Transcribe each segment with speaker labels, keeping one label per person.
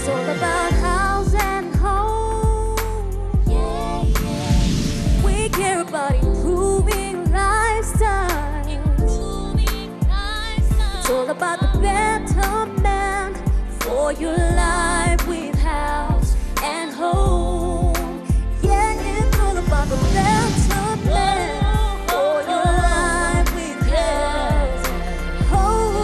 Speaker 1: It's all about house and home. Yeah, yeah. We care about improving lifestyles. It's all about the betterment for your life with house and home. Yeah, it's all about the betterment for your life with house and home.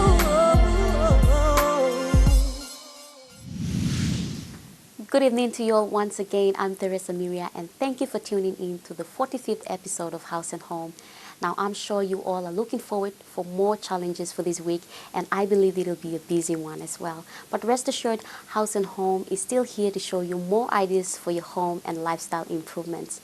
Speaker 1: Good evening to you all once again. I'm Teresa Miria, and thank you for tuning in to the 45th episode of House and Home. Now, I'm sure you all are looking forward for more challenges for this week, and I believe it'll be a busy one as well. But rest assured, House and Home is still here to show you more ideas for your home and lifestyle improvements.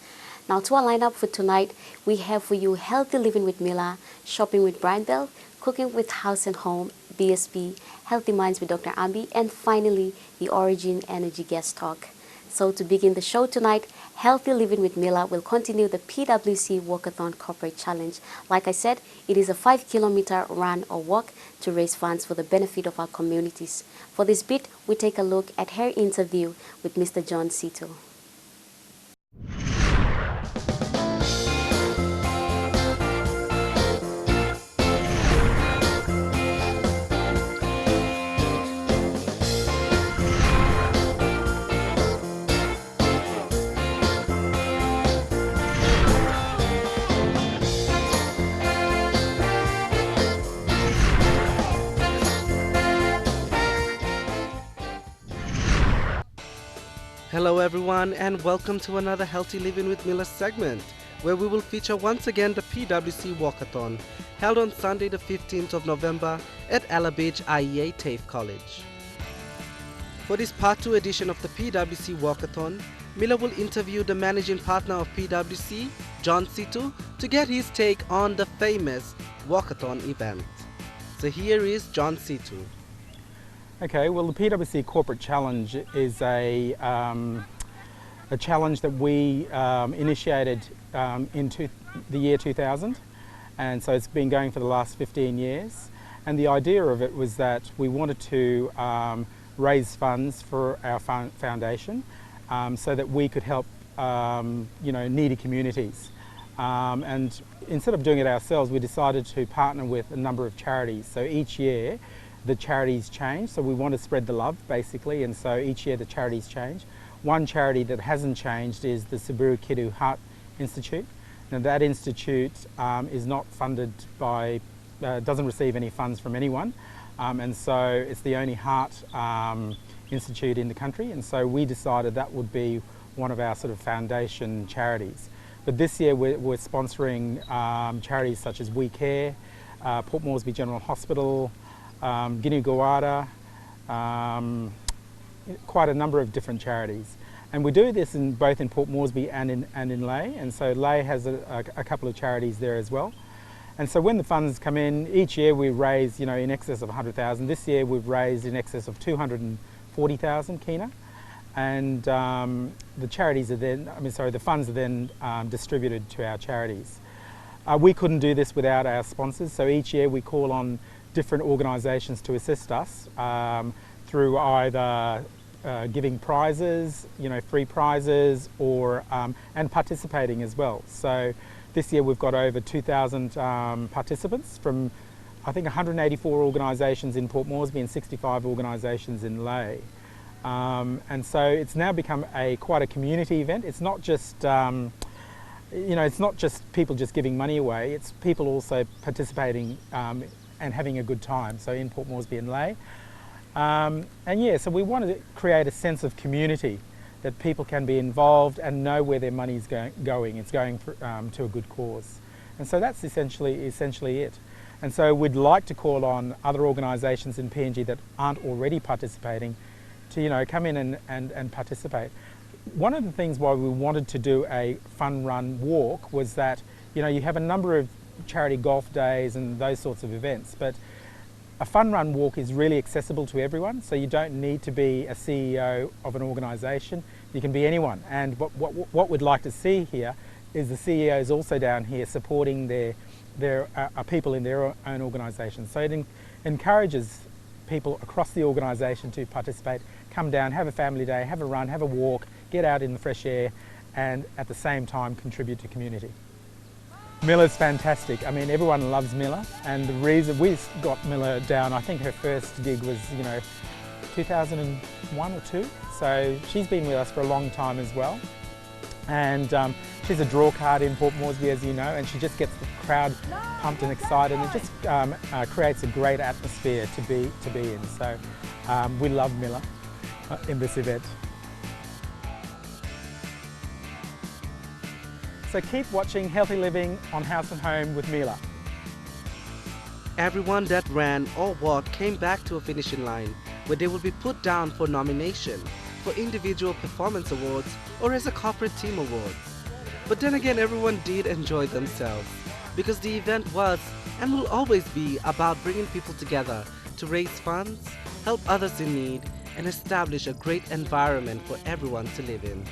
Speaker 1: Now, to our lineup for tonight, we have for you Healthy Living with Mila, Shopping with Brian Bell, Cooking with Haus Home, BSP, Healthy Minds with Dr. Ambi, and finally, the Origin Energy Guest Talk. So to begin the show tonight, Healthy Living with Mila will continue the PWC Walkathon Corporate Challenge. Like I said, it is a 5-kilometer run or walk to raise funds for the benefit of our communities. For this bit, we take a look at her interview with Mr. John Sito.
Speaker 2: Hello everyone, and welcome to another Healthy Living with Mila segment, where we will feature once again the PWC Walkathon, held on Sunday the 15th of November at Ella Beach IEA TAFE College. For this part 2 edition of the PWC Walkathon, Mila will interview the Managing Partner of PWC, John Sito, to get his take on the famous Walkathon event. So here is John Sito.
Speaker 3: Okay, well, the PWC Corporate Challenge is a challenge that we initiated into the year 2000, and so it's been going for the last 15 years. And the idea of it was that we wanted to raise funds for our foundation so that we could help needy communities. And instead of doing it ourselves, we decided to partner with a number of charities. So each year, the charities change, so we want to spread the love basically, and so each year the charities change. One charity that hasn't changed is the Savoury Heart Institute. Now that institute is not funded by, doesn't receive any funds from anyone, and so it's the only heart institute in the country, and so we decided that would be one of our sort of foundation charities. But this year we're sponsoring charities such as We Care, Port Moresby General Hospital, Ginu Gawada, quite a number of different charities. And we do this both in Port Moresby and in Lae, and so Lae has a couple of charities there as well. And so when the funds come in, each year we raise in excess of 100,000. This year we've raised in excess of 240,000 kina, and the charities are then, the funds are then distributed to our charities. We couldn't do this without our sponsors, so each year we call on different organisations to assist us through either giving prizes, free prizes, or and participating as well. So this year we've got over 2,000 participants from I think 184 organisations in Port Moresby and 65 organisations in Lae. And so it's now become quite a community event. It's not just it's not just people just giving money away. It's people also participating and having a good time, so in Port Moresby and Lae. And yeah, so we wanted to create a sense of community, that people can be involved and know where their money is going. It's going to a good cause. And so that's essentially it. And so we'd like to call on other organisations in PNG that aren't already participating to come in and participate. One of the things why we wanted to do a fun run walk was that you have a number of charity golf days and those sorts of events, but a fun run walk is really accessible to everyone, so you don't need to be a CEO of an organisation. You can be anyone, and what we'd like to see here is the CEOs also down here supporting their people in their own organisations. So it encourages people across the organisation to participate, come down, have a family day, have a run, have a walk, get out in the fresh air, and at the same time contribute to community. Mila's fantastic. I mean, everyone loves Mila, and the reason we got Mila down, I think her first gig was, 2001 or 2. So she's been with us for a long time as well. And she's a draw card in Port Moresby, as you know, and she just gets the crowd pumped and excited, and it just creates a great atmosphere to be in. So we love Mila in this event. So keep watching Healthy Living on House and Home with Mila.
Speaker 2: Everyone that ran or walked came back to a finishing line where they will be put down for nomination, for individual performance awards, or as a corporate team awards. But then again, everyone did enjoy themselves, because the event was and will always be about bringing people together to raise funds, help others in need, and establish a great environment for everyone to live in.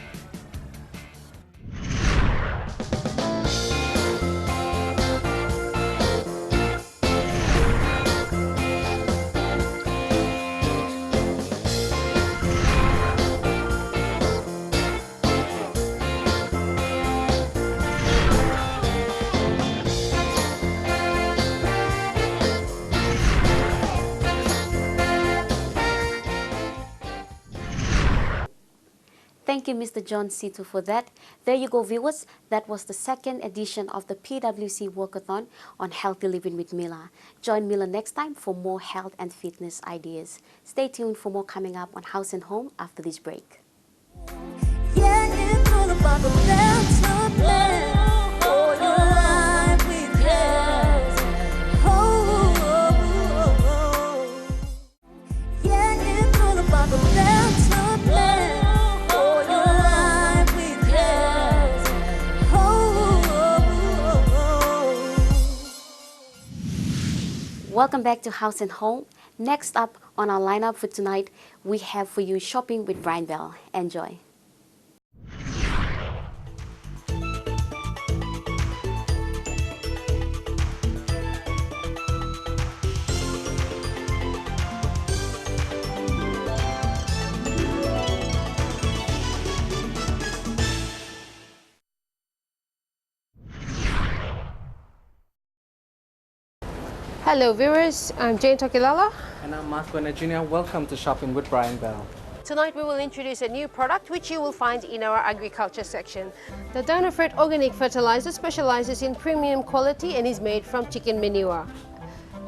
Speaker 1: Thank you, Mr. John Situ, for that. There you go, viewers. That was the second edition of the PWC Walkathon on Healthy Living with Mila. Join Mila next time for more health and fitness ideas. Stay tuned for more coming up on House and Home after this break.
Speaker 4: Yeah, it's all about the mental plan for your life with health. Yeah, it's all about the mental plan.
Speaker 1: Welcome back to House and Home. Next up on our lineup for tonight, we have for you Shopping with Brian Bell. Enjoy.
Speaker 5: Hello viewers, I'm Jane Tokilala.
Speaker 2: And I'm Mark Werner Jr. Welcome to Shopping with Brian Bell.
Speaker 5: Tonight we will introduce a new product which you will find in our agriculture section. The Dynafred Organic Fertilizer specializes in premium quality and is made from chicken manure.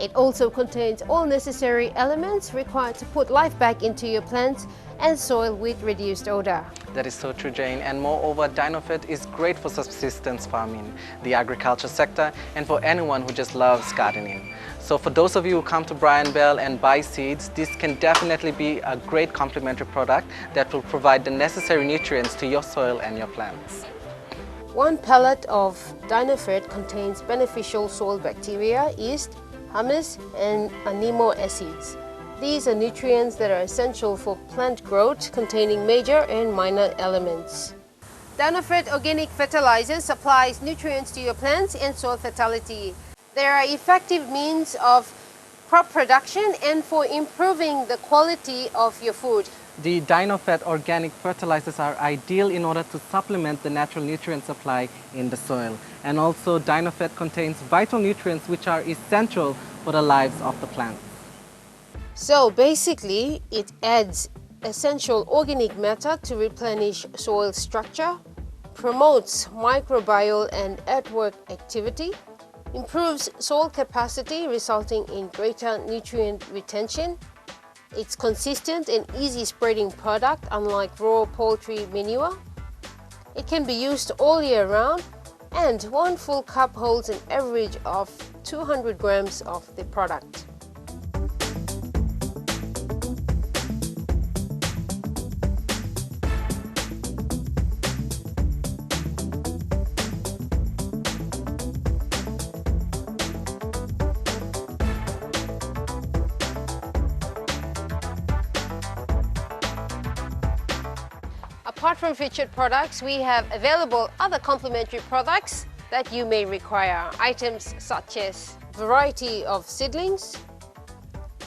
Speaker 5: It also contains all necessary elements required to put life back into your plants and soil with reduced odor.
Speaker 2: That is so true, Jane, and moreover, Dynafred is great for subsistence farming, the agriculture sector, and for anyone who just loves gardening. So for those of you who come to Brian Bell and buy seeds, this can definitely be a great complementary product that will provide the necessary nutrients to your soil and your plants.
Speaker 5: One pellet of Dynafred contains beneficial soil bacteria, yeast, humus, and amino acids. These are nutrients that are essential for plant growth, containing major and minor elements. Dynafred Organic Fertilizer supplies nutrients to your plants and soil fertility. They are effective means of crop production and for improving the quality of your food.
Speaker 2: The Dynafred organic fertilizers are ideal in order to supplement the natural nutrient supply in the soil. And also Dynafred contains vital nutrients which are essential for the lives of the plants.
Speaker 5: So basically, it adds essential organic matter to replenish soil structure, promotes microbial and earthwork activity, improves soil capacity resulting in greater nutrient retention. It's consistent and easy spreading product unlike raw poultry manure. It can be used all year round, and one full cup holds an average of 200 grams of the product. Apart from featured products, we have available other complementary products that you may require. Items such as variety of seedlings,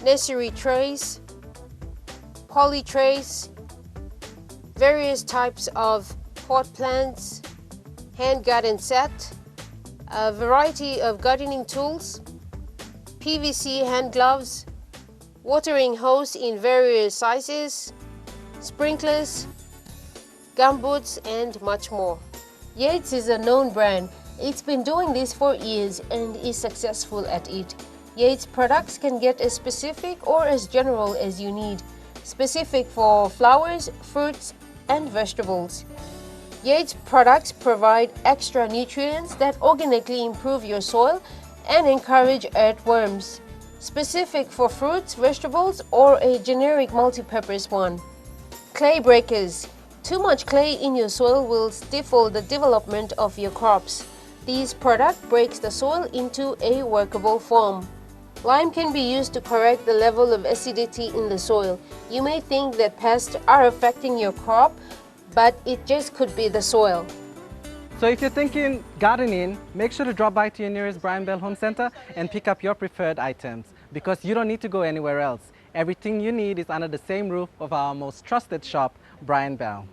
Speaker 5: nursery trays, poly trays, various types of pot plants, hand garden set, a variety of gardening tools, PVC hand gloves, watering hose in various sizes, sprinklers, gumboots, and much more. Yates is a known brand. It's been doing this for years and is successful at it. Yates products can get as specific or as general as you need. Specific for flowers, fruits, and vegetables. Yates products provide extra nutrients that organically improve your soil and encourage earthworms. Specific for fruits, vegetables, or a generic multi-purpose one. Clay breakers. Too much clay in your soil will stifle the development of your crops. This product breaks the soil into a workable form. Lime can be used to correct the level of acidity in the soil. You may think that pests are affecting your crop, but it just could be the soil.
Speaker 2: So if you're thinking gardening, make sure to drop by to your nearest Brian Bell Home Center and pick up your preferred items, because you don't need to go anywhere else. Everything you need is under the same roof of our most trusted shop, Brian Bell.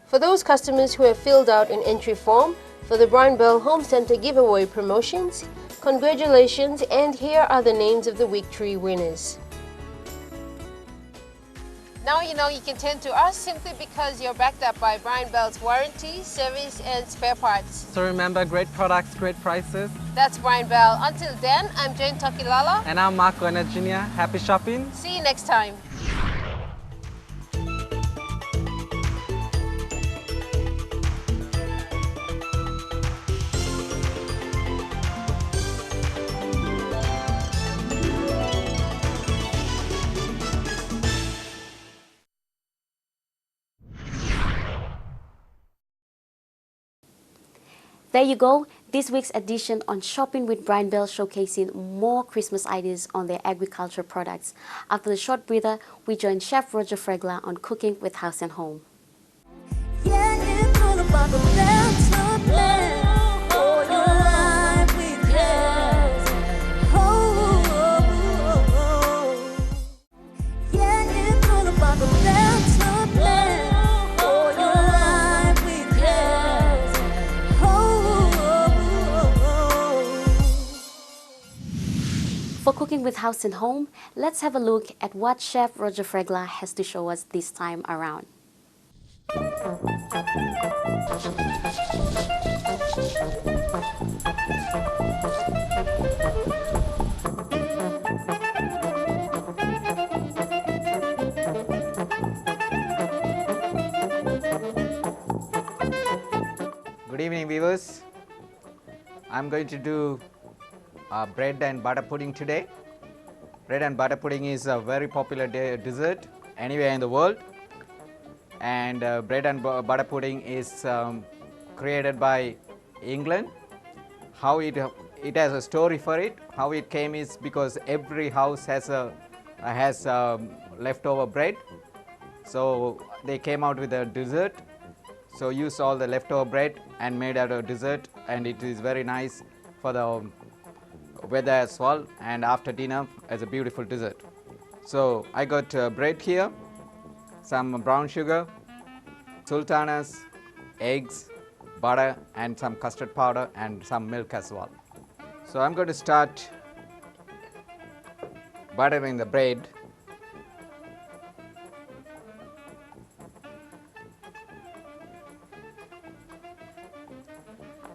Speaker 5: For those customers who have filled out an entry form for the Brian Bell Home Center giveaway promotions, congratulations, and here are the names of the week 3 winners. Now you know you can turn to us simply because you're backed up by Brian Bell's warranty, service, and spare parts.
Speaker 2: So remember, great products, great prices.
Speaker 5: That's Brian Bell. Until then, I'm Jane Tokilala.
Speaker 2: And I'm Mark Werner Jr. Happy shopping.
Speaker 5: See you next time.
Speaker 1: There you go, this week's edition on Shopping with Brian Bell, showcasing more Christmas ideas on their agriculture products. After the short breather, we join Chef Roger Fragler on Cooking with Haus Home.
Speaker 4: Yeah, it's all about the better plan for your life with Haus Home. Yeah, it's all about the better plan for your life with Haus Home.
Speaker 1: For Cooking with Haus Home, let's have a look at what Chef Roger Fragler has to show us this time around.
Speaker 6: Good evening, viewers. I'm going to do bread and butter pudding today. Bread and butter pudding is a very popular dessert anywhere in the world. And bread and butter pudding is created by England. How it has a story for it. How it came is because every house has leftover bread. So they came out with a dessert. So used all the leftover bread and made out a dessert, and it is very nice for the weather as well, and after dinner as a beautiful dessert. So I got bread here, some brown sugar, sultanas, eggs, butter, and some custard powder and some milk as well. So I'm going to start buttering the bread.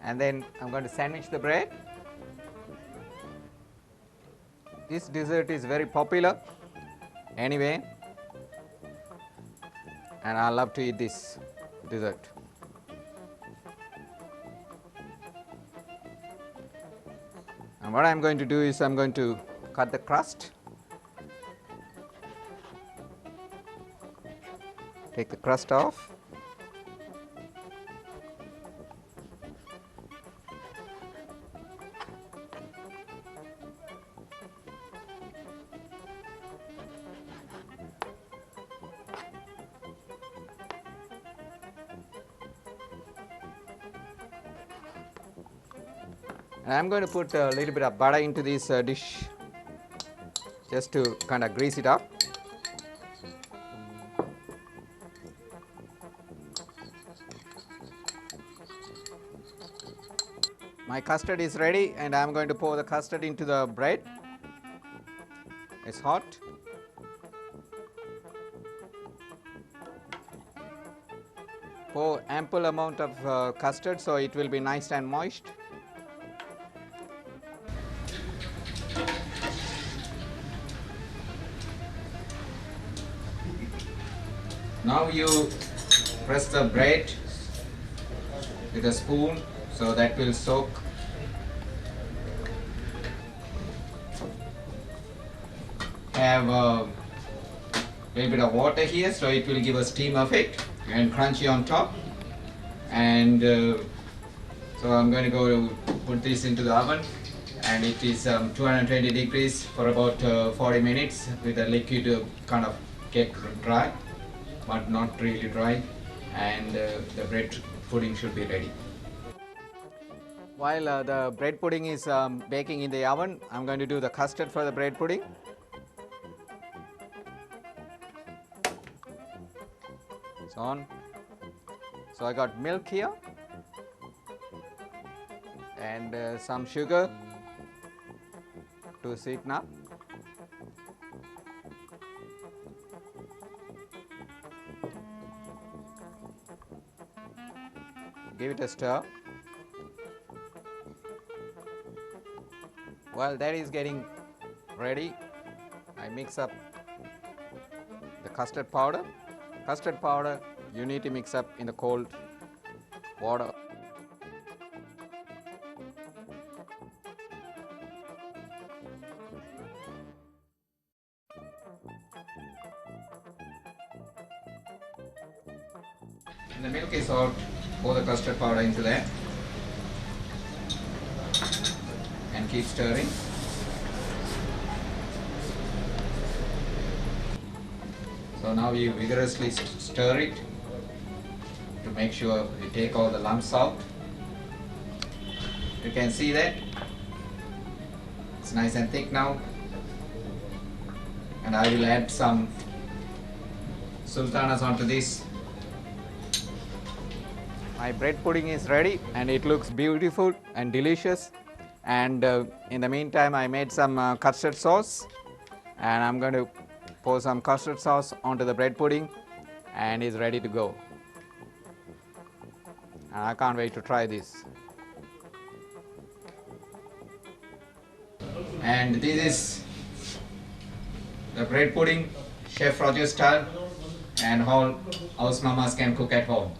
Speaker 6: And then I'm going to sandwich the bread. This dessert is very popular anyway, and I love to eat this dessert. And what I'm going to do is I'm going to cut the crust. Take the crust off. And I'm going to put a little bit of butter into this dish. just to kind of grease it up. My custard is ready and I am going to pour the custard into the bread. It's hot. Pour ample amount of custard so it will be nice and moist. Now you press the bread with a spoon so that will soak. Have a little bit of water here so it will give a steam effect and crunchy on top. And so I'm going to go to put this into the oven, and it is 220 degrees for about 40 minutes with the liquid to kind of get dry, but not really dry, and the bread pudding should be ready. While the bread pudding is baking in the oven, I'm going to do the custard for the bread pudding. It's on. So I got milk here and some sugar to sweeten up. Give it a stir. While that is getting ready, I mix up the custard powder. Custard powder you need to mix up in the cold water. When the milk is out, pour the custard powder into that and keep stirring. So now you vigorously stir it to make sure you take all the lumps out. You can see that it's nice and thick now, and I will add some sultanas onto this. My bread pudding is ready and it looks beautiful and delicious, and in the meantime I made some custard sauce, and I'm going to pour some custard sauce onto the bread pudding and it's ready to go. And I can't wait to try this. And this is the bread pudding, Chef Roger style, and all house mamas can cook at home.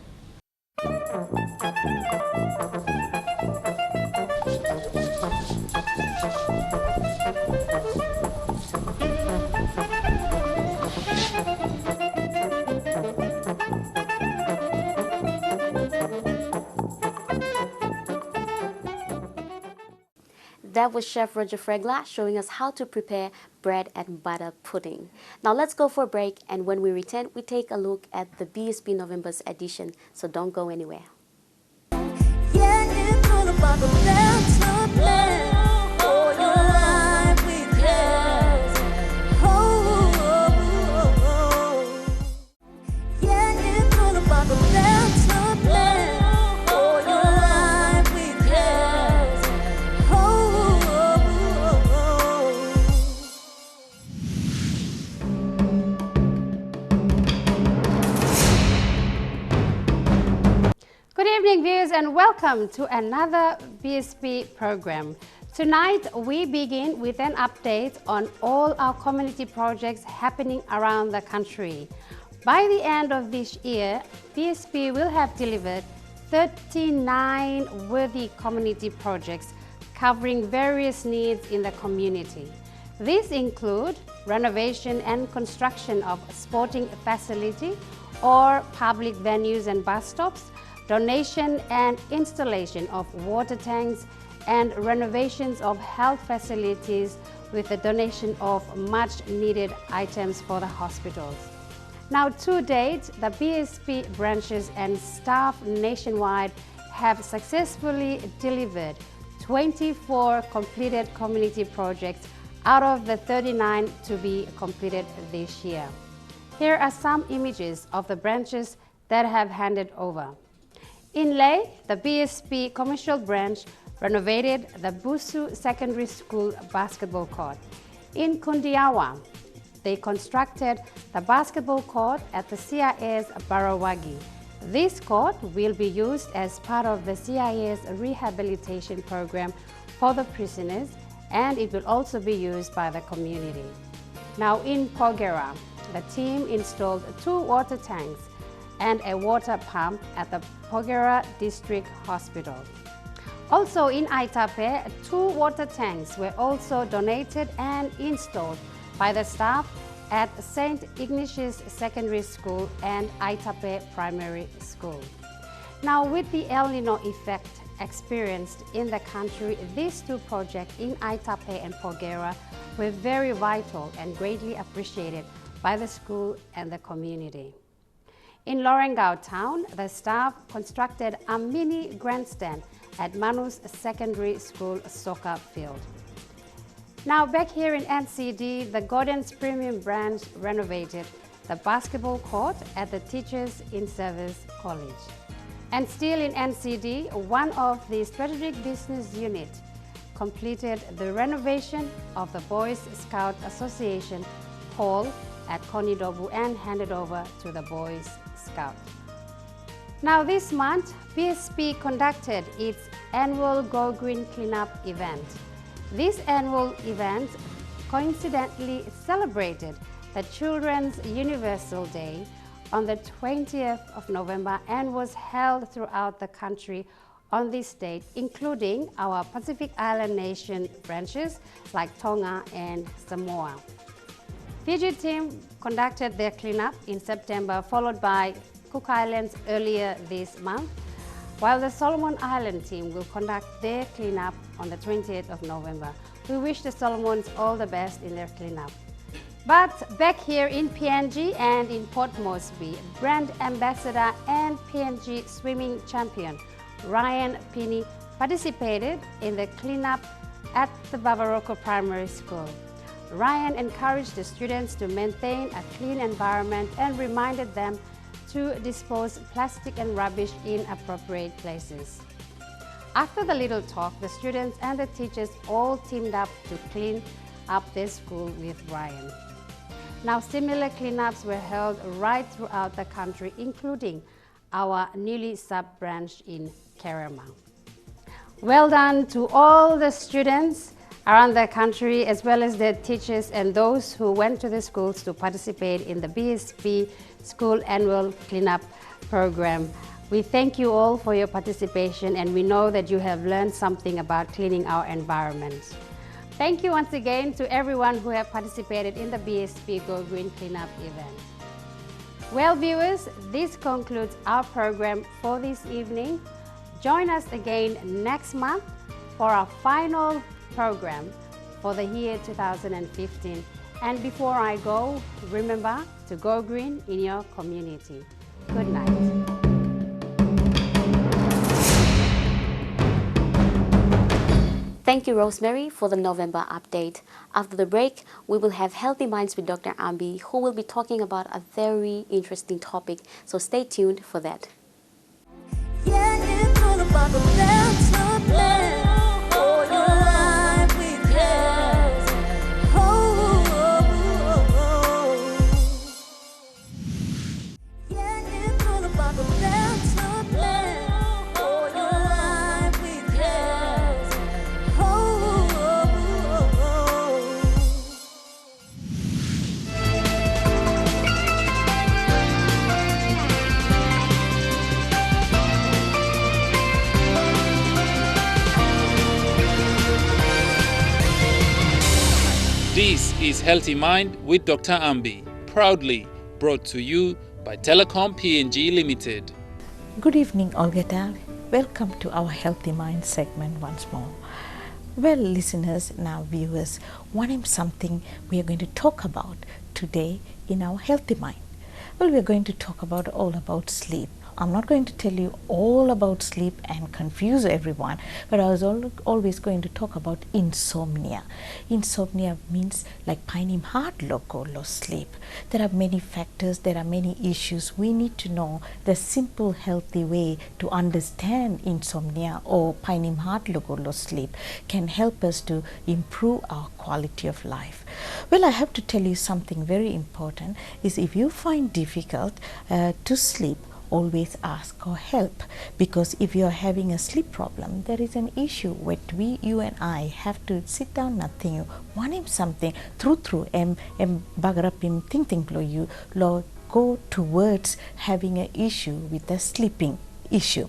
Speaker 1: That was Chef Roger Fragler showing us how to prepare bread and butter pudding. Now let's go for a break, and when we return, we take a look at the BSP November's edition, so don't go anywhere.
Speaker 4: Yeah, it's all about the mental plan for your life with us. Oh, oh, oh, oh. Yeah, it's all about the mental plan for your life with us. Oh, oh, oh, oh.
Speaker 5: Good evening, viewers, and welcome to another BSP program. Tonight, we begin with an update on all our community projects happening around the country. By the end of this year, BSP will have delivered 39 worthy community projects covering various needs in the community. These include renovation and construction of sporting facility or public venues and bus stops, donation and installation of water tanks, and renovations of health facilities with the donation of much needed items for the hospitals. Now, to date, the BSP branches and staff nationwide have successfully delivered 24 completed community projects
Speaker 7: out of the 39 to be completed this year. Here are some images of the branches that have handed over. In Leh, the BSP commercial branch renovated the Busu Secondary School basketball court. In Kundiawa, they constructed the basketball court at the CIA's Barawagi. This court will be used as part of the CIA's rehabilitation program for the prisoners, and it will also be used by the community. Now in Porgera, the team installed 2 water tanks and a water pump at the Porgera District Hospital. Also in Aitape, 2 water tanks were also donated and installed by the staff at St. Ignatius Secondary School and Aitape Primary School. Now with the El Nino effect experienced in the country, these 2 projects in Aitape and Porgera were very vital and greatly appreciated by the school and the community. In Lorengau town, the staff constructed a mini grandstand at Manus Secondary School soccer field. Now back here in NCD, the Gordon's Premium branch renovated the basketball court at the Teachers in Service College. And still in NCD, one of the strategic business unit completed the renovation of the Boys Scout Association hall at Konidobu and handed over to the Boys Scout. Now this month, PSP conducted its annual Go Green Cleanup event. This annual event coincidentally celebrated the Children's Universal Day on the 20th of November and was held throughout the country on this date, including our Pacific Island nation branches like Tonga and Samoa. Fiji team conducted their cleanup in September, followed by Cook Islands earlier this month, while the Solomon Island team will conduct their cleanup on the 28th of November. We wish the Solomons all the best in their cleanup. But back here in PNG and in Port Moresby, brand ambassador and PNG swimming champion Ryan Pinney participated in the cleanup at the Bavaroko Primary School. Ryan encouraged the students to maintain a clean environment and reminded them to dispose plastic and rubbish in appropriate places. After the little talk, the students and the teachers all teamed up to clean up their school with Ryan. Now similar cleanups were held right throughout the country, including our newly sub-branch in Kerema. Well done to all the students around the country, as well as their teachers and those who went to the schools to participate in the BSP School Annual Cleanup Program. We thank you all for your participation, and we know that you have learned something about cleaning our environment. Thank you once again to everyone who have participated in the BSP Go Green Cleanup event. Well, viewers, this concludes our program for this evening. Join us again next month for our final program for the year 2015. And before I go, remember to go green in your community. Good night.
Speaker 1: Thank you, Rosemary, for the November update. After the break, we will have Healthy Minds with Dr. Ambi, who will be talking about a very interesting topic. So stay tuned for that.
Speaker 4: Yeah, it's all about the mental plan for your life with health. Yeah, it's all about the mental plan for your life with health.
Speaker 8: This is Healthy Mind with Dr. Ambi, proudly brought to you by Telecom PNG Limited.
Speaker 9: Good evening, Olgata. Welcome to our Healthy Mind segment once more. Well, listeners, now viewers, what is something we are going to talk about today in our Healthy Mind? Well, we are going to talk about all about sleep. I'm not going to tell you all about sleep and confuse everyone, but I was always going to talk about insomnia. Insomnia means like painim hard logo lo sleep. There are many factors, there are many issues. We need to know the simple healthy way to understand insomnia or painim hard logo lo sleep can help us to improve our quality of life. Well, I have to tell you something very important is if you find difficult to sleep, always ask for help, because if you are having a sleep problem, there is an issue where you and I have to sit down and think, want him something through em bagarapim think lo you lo go towards having an issue with the sleeping issue.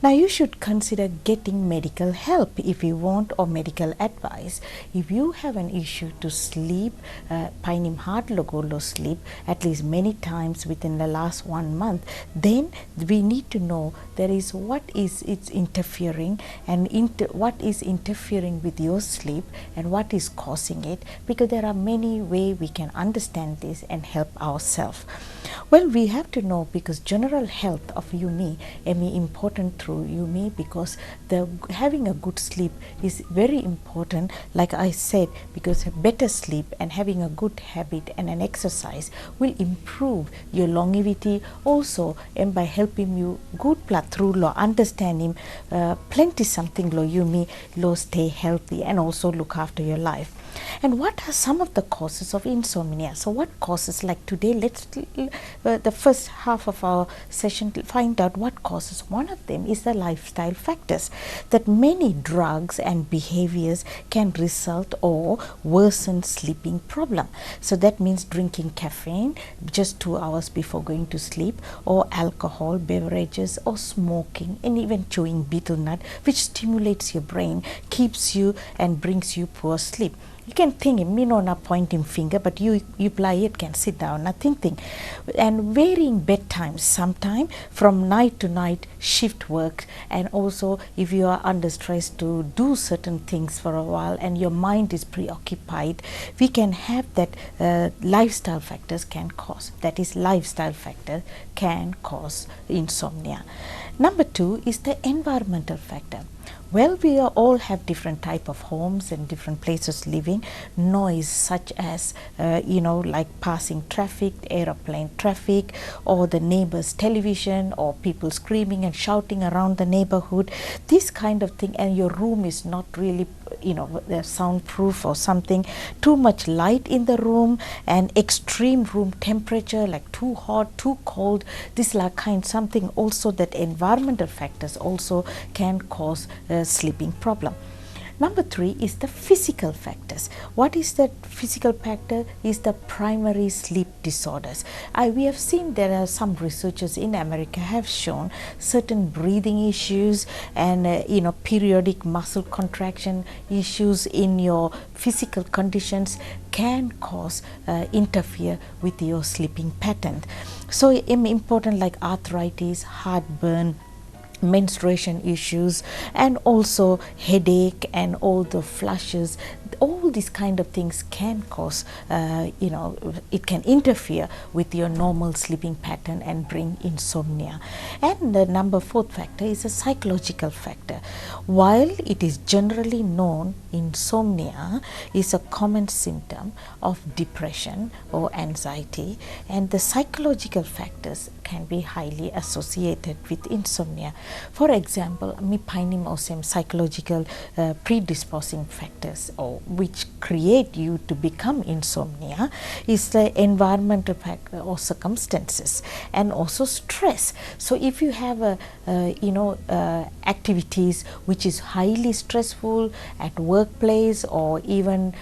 Speaker 9: Now you should consider getting medical help if you want, or medical advice. If you have an issue to sleep, painim hard logo lo sleep at least many times within the last 1 month, then we need to know there is what is it's interfering and what is interfering with your sleep and what is causing it, because there are many ways we can understand this and help ourselves. Well, we have to know, because general health of you me important through you me, because having a good sleep is very important, like I said, because better sleep and having a good habit and an exercise will improve your longevity also, and by helping you good blood through lo understanding plenty something lo you me lo stay healthy and also look after your life. And what are some of the causes of insomnia? So what causes, like today, let's the first half of our session to find out what causes. One of them is the lifestyle factors, that many drugs and behaviors can result or worsen sleeping problem. So that means drinking caffeine just 2 hours before going to sleep, or alcohol, beverages, or smoking, and even chewing betel nut, which stimulates your brain, keeps you and brings you poor sleep. You can think, me no not pointing finger, but you apply it, can sit down, nothing think. And varying bedtime, sometime from night to night shift work, and also if you are under stress to do certain things for a while and your mind is preoccupied, we can have that lifestyle factors can cause, that is lifestyle factor can cause insomnia. Number 2 is the environmental factor. Well, we all have different type of homes and different places living. Noise such as, like passing traffic, aeroplane traffic, or the neighbor's television, or people screaming and shouting around the neighborhood, this kind of thing, and your room is not really, soundproof or something, too much light in the room, and extreme room temperature, like too hot, too cold, this like kind something also that environmental factors also can cause sleeping problem. Number 3 is the physical factors. What is that physical factor? Is the primary sleep disorders. We have seen there are some researchers in America have shown certain breathing issues and periodic muscle contraction issues in your physical conditions can cause interfere with your sleeping pattern. So important like arthritis, heartburn, menstruation issues, and also headache and all the flushes, all these kind of things can cause, it can interfere with your normal sleeping pattern and bring insomnia. And the number 4th factor is a psychological factor. While it is generally known insomnia is a common symptom of depression or anxiety, and the psychological factors can be highly associated with insomnia. For example, psychological predisposing factors, or which create you to become insomnia, is the environmental factor or circumstances, and also stress. So if you have activities which is highly stressful at workplace, or even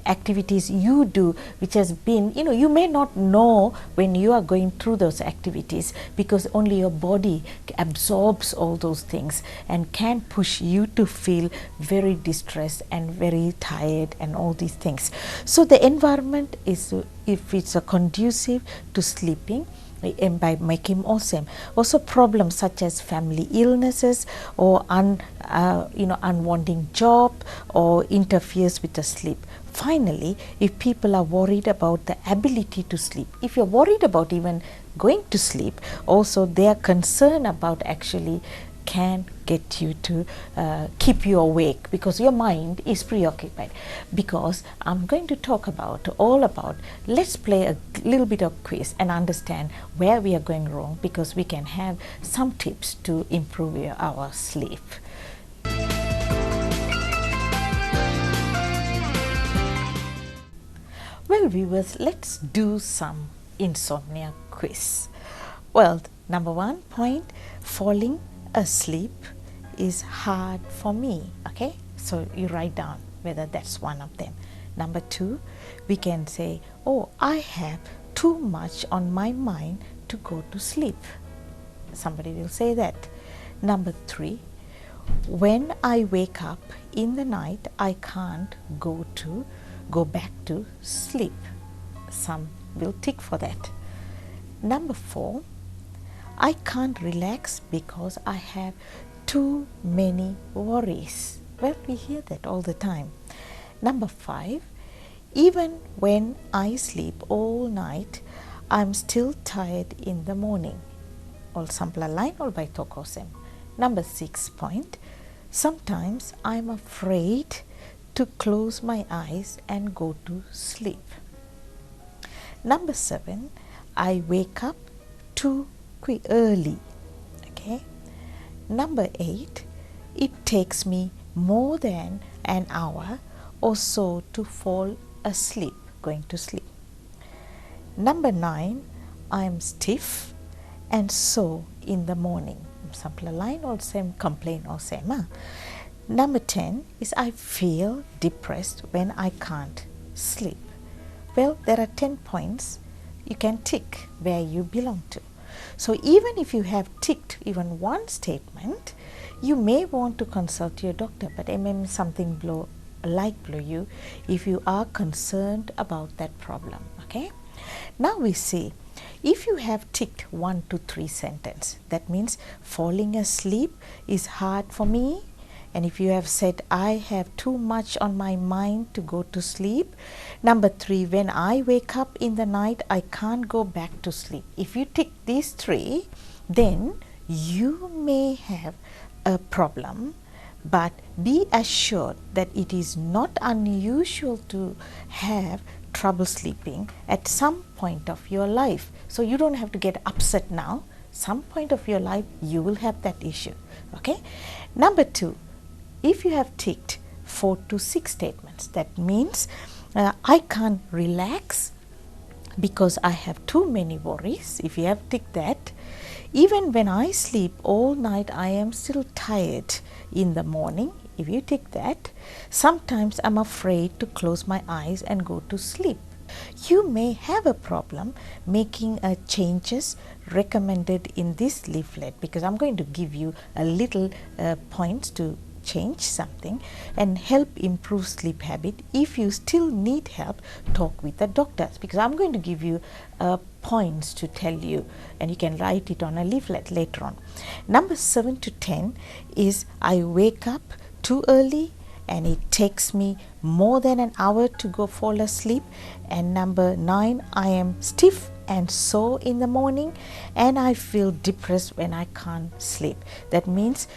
Speaker 9: activities you do which has been, you may not know when you are going through those activities, because only your body absorbs all those things and can push you to feel very distressed and very tired and all these things. So the environment is, if it's a conducive to sleeping, and by making awesome. Also problems such as family illnesses or unwanting job or interferes with the sleep. finally, if people are worried about the ability to sleep, if you're worried about even going to sleep, also they are concerned about actually can get you to keep you awake because your mind is preoccupied. Because I'm going to talk about let's play a little bit of quiz and understand where we are going wrong, because we can have some tips to improve our sleep. Well, viewers, let's do some insomnia quiz. Well, number 1 point, falling asleep is hard for me. Okay, so you write down whether that's one of them. Number 2, we can say, oh, I have too much on my mind to go to sleep. Somebody will say that. Number 3, when I wake up in the night, I can't go back to sleep. Some will tick for that. Number 4, I can't relax because I have too many worries. Well, we hear that all the time. Number 5, even when I sleep all night, I'm still tired in the morning. All sampler line all by Tokosem. Number 6 point, sometimes I'm afraid to close my eyes and go to sleep. Number 7, I wake up too early. Okay. Number 8, it takes me more than an hour or so to fall asleep, going to sleep. Number 9, I am stiff and sore in the morning. Sampler line or same complain or same. Number 10 is I feel depressed when I can't sleep. Well, there are 10 points you can tick where you belong to. So even if you have ticked even one statement, you may want to consult your doctor, but something blow you if you are concerned about that problem. Okay. Now we see, if you have ticked 1 to 3 sentences, that means falling asleep is hard for me. And if you have said, I have too much on my mind to go to sleep. Number 3, when I wake up in the night, I can't go back to sleep. If you tick these 3, then you may have a problem, but be assured that it is not unusual to have trouble sleeping at some point of your life. So you don't have to get upset now. Some point of your life, you will have that issue. Okay. Number 2, if you have ticked 4 to 6 statements, that means I can't relax because I have too many worries. If you have ticked that, even when I sleep all night, I am still tired in the morning. If you tick that, sometimes I'm afraid to close my eyes and go to sleep. You may have a problem making changes recommended in this leaflet, because I'm going to give you a little points to change something and help improve sleep habit. If you still need help, talk with the doctors, because I'm going to give you points to tell you, and you can write it on a leaflet later on. Number 7 to 10 is I wake up too early and it takes me more than an hour to go fall asleep. And number 9, I am stiff and sore in the morning and I feel depressed when I can't sleep. That means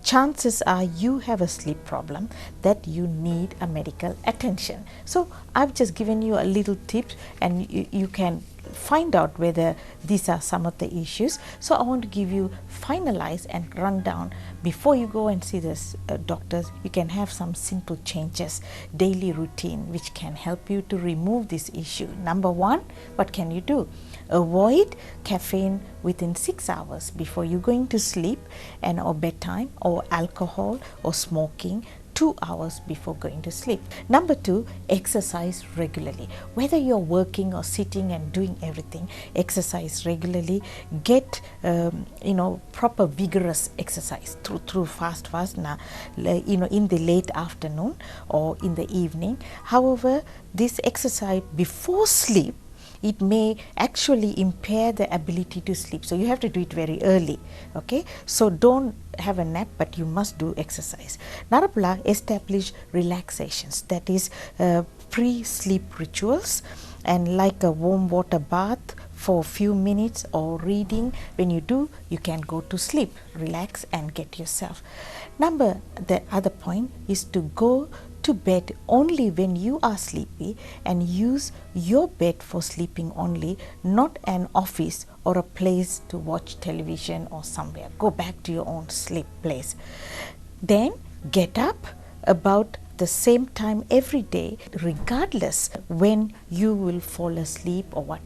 Speaker 9: chances are you have a sleep problem that you need a medical attention. So I've just given you a little tip, and you can find out whether these are some of the issues. So I want to give you finalize and run down before you go and see this doctors. You can have some simple changes, daily routine, which can help you to remove this issue. Number 1, what can you do? Avoid caffeine within 6 hours before you going to sleep and or bedtime, or alcohol or smoking 2 hours before going to sleep. Number 2, exercise regularly. Whether you're working or sitting and doing everything, exercise regularly. Get proper vigorous exercise through fast now, in the late afternoon or in the evening. However, this exercise before sleep, it may actually impair the ability to sleep. So you have to do it very early. Okay, so don't have a nap, but you must do exercise. Narapla, establish relaxations, that is pre-sleep rituals, and like a warm water bath for a few minutes or reading. When you do, you can go to sleep, relax and get yourself. The other point is to go to bed only when you are sleepy and use your bed for sleeping only, not an office or a place to watch television or somewhere. Go back to your own sleep place. Then get up about the same time every day, regardless when you will fall asleep or what.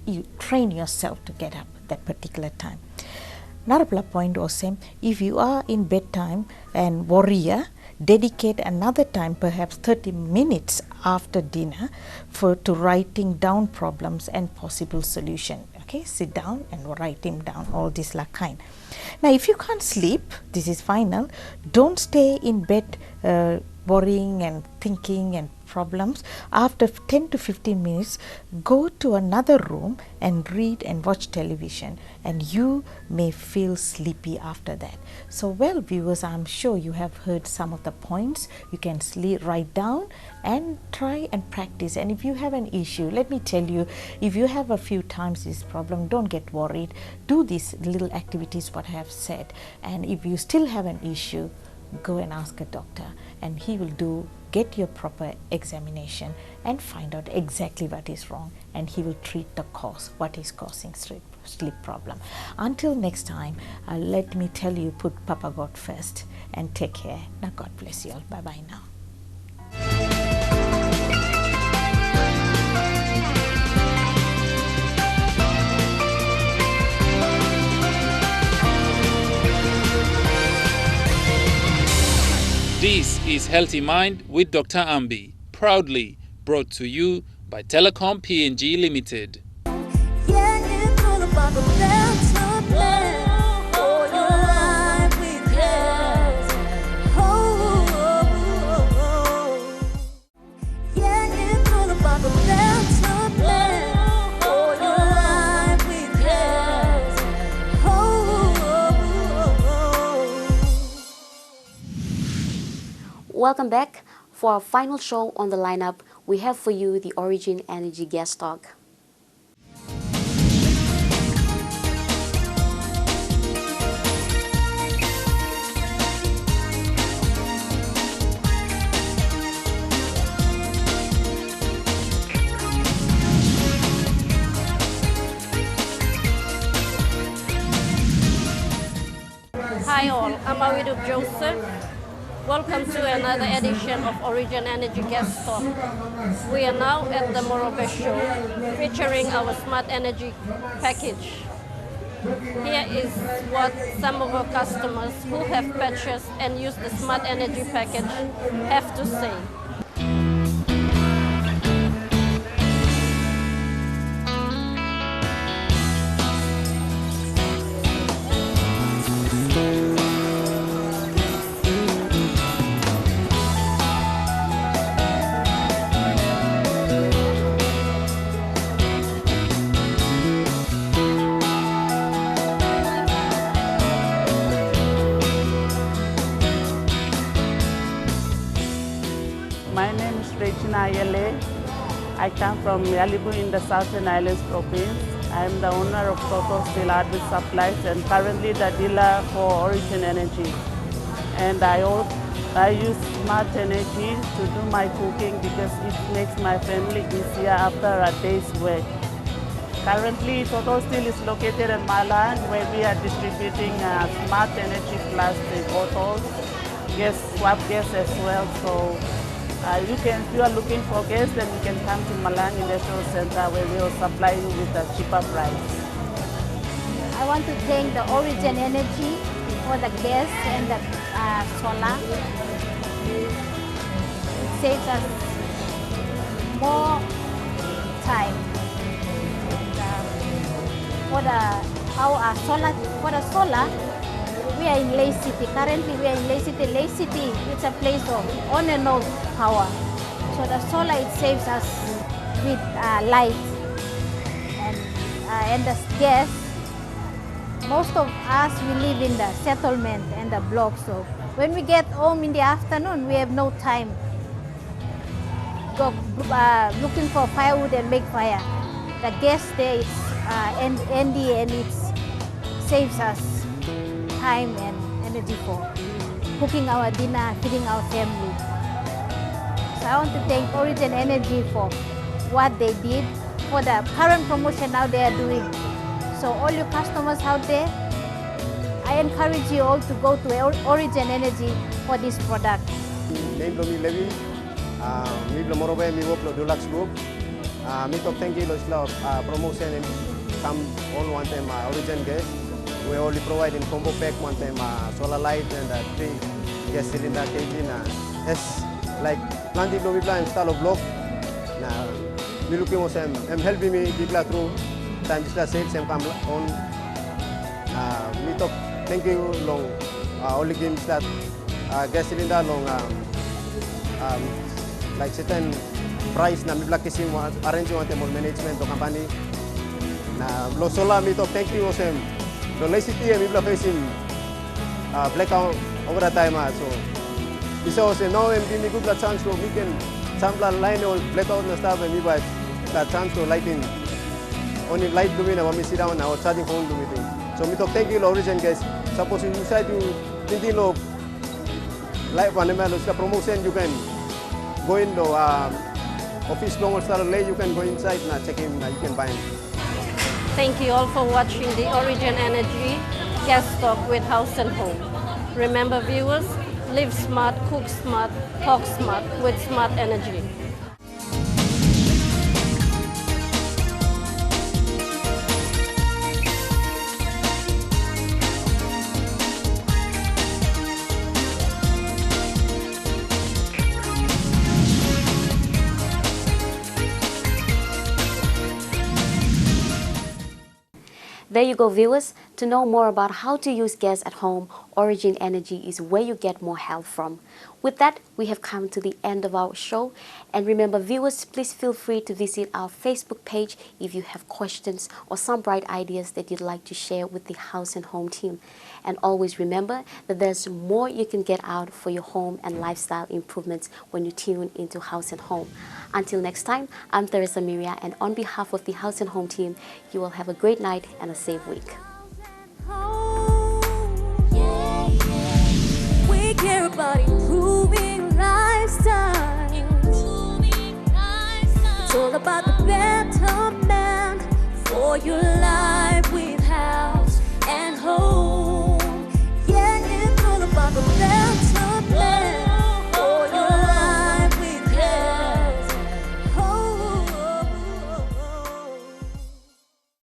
Speaker 9: You train yourself to get up that particular time. Another point was same, if you are in bedtime and warrior, dedicate another time, perhaps 30 minutes after dinner, to writing down problems and possible solution. Okay, sit down and write them down, all this kind. Now, if you can't sleep, this is final, don't stay in bed worrying and thinking and problems. After 10 to 15 minutes, go to another room and read and watch television, and you may feel sleepy after that. So, well, viewers, I'm sure you have heard some of the points. You can write down and try and practice. And if you have an issue, let me tell you, if you have a few times this problem, don't get worried. Do these little activities what I have said, and if you still have an issue, go and ask a doctor, and he will get your proper examination and find out exactly what is wrong, and he will treat the cause, what is causing sleep problem. Until next time, let me tell you, put Papa God first and take care. Now God bless you all. Bye bye now.
Speaker 8: This is Healthy Mind with Dr. Ambi, proudly brought to you by Telecom PNG Limited.
Speaker 4: Yeah, it's all about the mental plan for your life with health. Yeah, it's all about the mental plan for your life with health.
Speaker 1: Welcome back. For our final show on the lineup, we have for you the Origin Energy Guest Talk.
Speaker 10: Hi all, I'm Awidu Joseph. Welcome to another edition of Origin Energy Guest Talk. We are now at the Morobe Show featuring our Smart Energy package. Here is what some of our customers who have purchased and used the Smart Energy package have to say.
Speaker 11: My name is Regina Ayele. I come from Yalibu in the Southern Islands province. I am the owner of Total Steel Hardware Supplies and currently the dealer for Origin Energy. And I use Smart Energy to do my cooking because it makes my family easier after a day's work. Currently, Total Steel is located in Malang, where we are distributing Smart Energy plastic bottles, swap gas as well. So if you are looking for gas, then you can come to Malang Industrial Center where we will supply you with a cheaper price.
Speaker 12: I want to thank the Origin Energy for the gas and the solar. It saves us more time. For the solar, we are in Ley City. Currently, we are in Ley City. Ley City is a place of on and off power. So the solar, it saves us with light and the gas. Most of us, we live in the settlement and the block. So when we get home in the afternoon, we have no time. go looking for firewood and make fire. The gas there is handy and it saves us time and energy for cooking our dinner, feeding our family. So I want to thank Origin Energy for what they did, for the current promotion now they are doing. So all you customers out there, I encourage you all to go to Origin Energy for this product.
Speaker 13: Name Lomi Levi, mi Morobe, mi work Deluxe Group. Me top thank you promotion and come all one time Origin gas. We only provide in combo pack one time solar light and 3 gas cylinder KG. Yes, like planting Lomi plan install a block. Me looking for some helping me people through time just sales and come on. Me top thank you long only give that gas cylinder long like certain price na mi black kasi arrange one time management to company na lo solar me top thank you sem lo city mi black facing blackout over the time so isa ose no em give me good chance so we can sample line or blackout na stuff and me buy that chance to lighting only light doing na mi sit down na or charging phone doing so me top thank you lo Origin guys suppose you decide to thinking lo like one lo promotion you can go in the office long star lay you can go inside na check in you can buy it.
Speaker 10: Thank you all for watching the Origin Energy Gas Talk with Haus and Home. Remember viewers, live smart, cook smart, talk smart with smart energy.
Speaker 1: There you go, viewers. To know more about how to use gas at home, Origin Energy is where you get more help from. With that, we have come to the end of our show. And remember, viewers, please feel free to visit our Facebook page if you have questions or some bright ideas that you'd like to share with the Haus and Home team. And always remember that there's more you can get out for your home and lifestyle improvements when you tune into Haus and Home. Until next time, I'm Rosemary Mawe, and on behalf of the Haus and Home team, you will have a great night and a safe week.
Speaker 4: We care about improving lifestyle. It's all about the better man for your life.